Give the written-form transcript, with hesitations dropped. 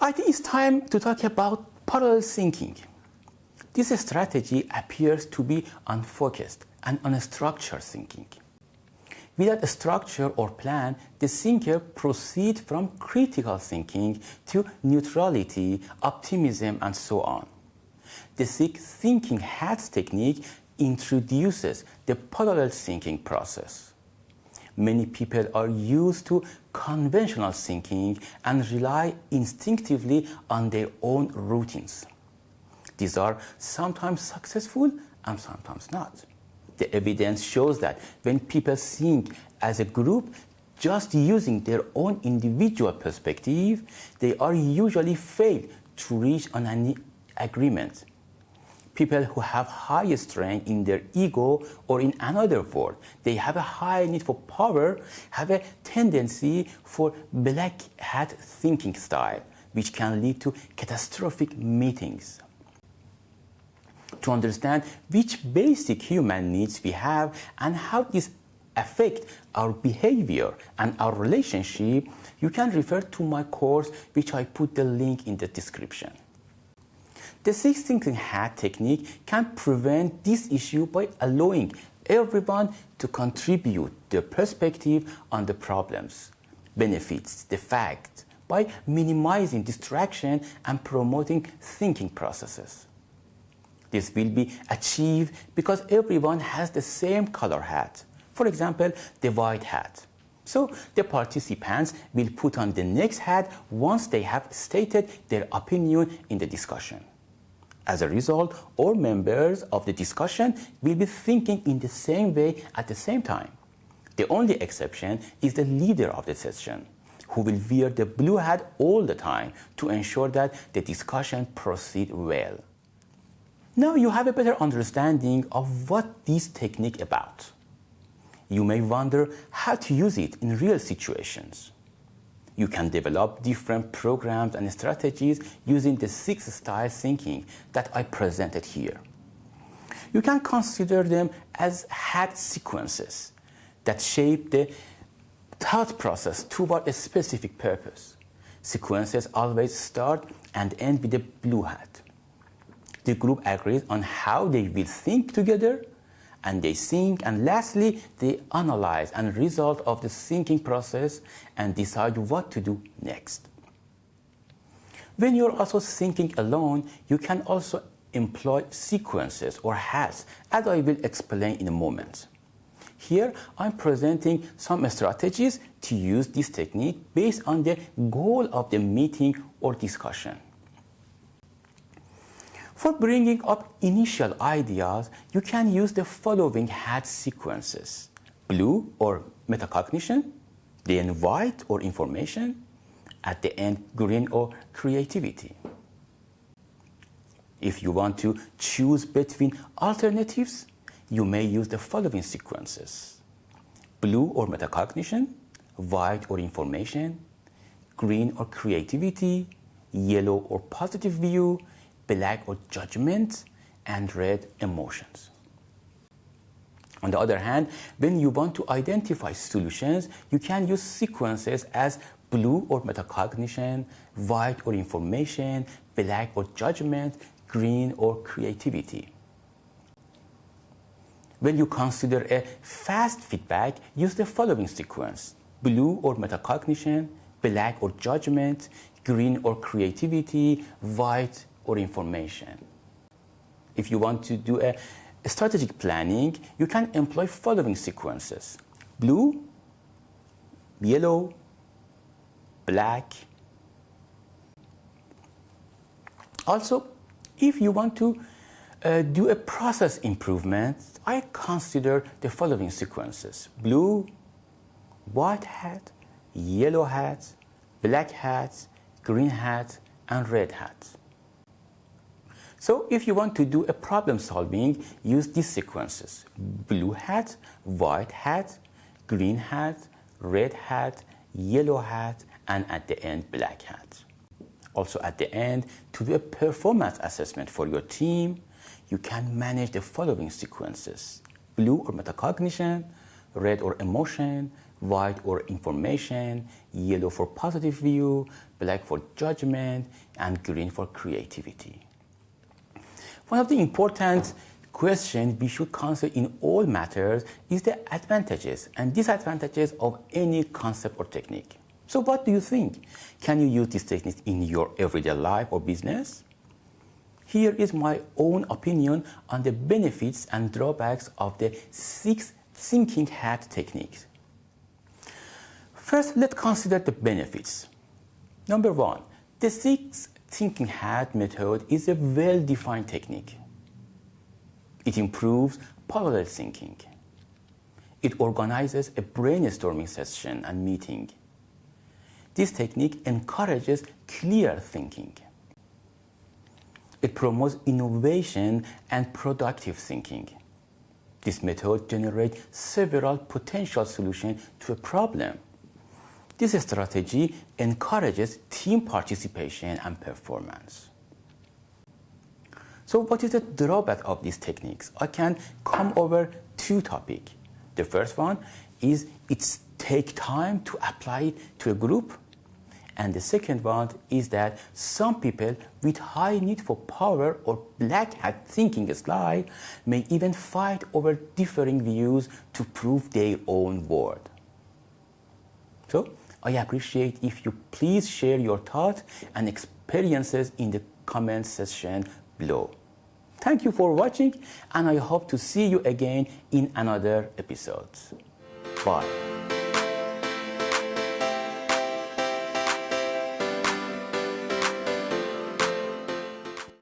I think it's time to talk about parallel thinking. This strategy appears to be unfocused and unstructured thinking. Without a structure or plan, the thinker proceeds from critical thinking to neutrality, optimism, and so on. The six thinking hats technique introduces the parallel thinking process. Many people are used to conventional thinking and rely instinctively on their own routines. These are sometimes successful and sometimes not. The evidence shows that when people think as a group, just using their own individual perspective, they are usually fail to reach an agreement. People who have high strength in their ego, or in another word, they have a high need for power, have a tendency for black hat thinking style, which can lead to catastrophic meetings. To understand which basic human needs we have and how this affect our behavior and our relationship, you can refer to my course, which I put the link in the description. The six thinking hat technique can prevent this issue by allowing everyone to contribute their perspective on the problems, benefits, the fact, by minimizing distraction and promoting thinking processes. This will be achieved because everyone has the same color hat. For example, the white hat. So the participants will put on the next hat once they have stated their opinion in the discussion. As a result, all members of the discussion will be thinking in the same way at the same time. The only exception is the leader of the session, who will wear the blue hat all the time to ensure that the discussion proceeds well. Now you have a better understanding of what this technique is about. You may wonder how to use it in real situations. You can develop different programs and strategies using the six style thinking that I presented here. You can consider them as hat sequences that shape the thought process toward a specific purpose. Sequences always start and end with the blue hat. The group agrees on how they will think together, and they think, and lastly, they analyze and result of the thinking process and decide what to do next. When you're also thinking alone, you can also employ sequences or hats, as I will explain in a moment. Here, I'm presenting some strategies to use this technique based on the goal of the meeting or discussion. For bringing up initial ideas, you can use the following hat sequences: blue or metacognition, then white or information, at the end green or creativity. If you want to choose between alternatives, you may use the following sequences: blue or metacognition, white or information, green or creativity, yellow or positive view, black or judgment, and red emotions. On the other hand, when you want to identify solutions, you can use sequences as blue or metacognition, white or information, black or judgment, green or creativity. When you consider a fast feedback, use the following sequence: blue or metacognition, black or judgment, green or creativity, white or information. If you want to do a strategic planning, you can employ following sequences: blue, yellow, black. Also, if you want to do a process improvement, I consider the following sequences: blue, white hat, yellow hat, black hat, green hat, and red hat. So if you want to do a problem solving, use these sequences: blue hat, white hat, green hat, red hat, yellow hat, and at the end, black hat. Also at the end, to do a performance assessment for your team, you can manage the following sequences: blue or metacognition, red or emotion, white or information, yellow for positive view, black for judgment, and green for creativity. One of the important questions we should consider in all matters is the advantages and disadvantages of any concept or technique. So what do you think? Can you use this technique in your everyday life or business? Here is my own opinion on the benefits and drawbacks of the 6 thinking hat techniques. First, let's consider the benefits. Number 1, the 6 thinking hat method is a well-defined technique. It improves parallel thinking. It organizes a brainstorming session and meeting. This technique encourages clear thinking. It promotes innovation and productive thinking. This method generates several potential solutions to a problem. This strategy encourages team participation and performance. So what is the drawback of these techniques? I can come over 2 topics. The first one is it takes time to apply it to a group. And the second one is that some people with high need for power or black hat thinking style may even fight over differing views to prove their own worth. So I appreciate if you please share your thoughts and experiences in the comment section below. Thank you for watching, and I hope to see you again in another episode. Bye.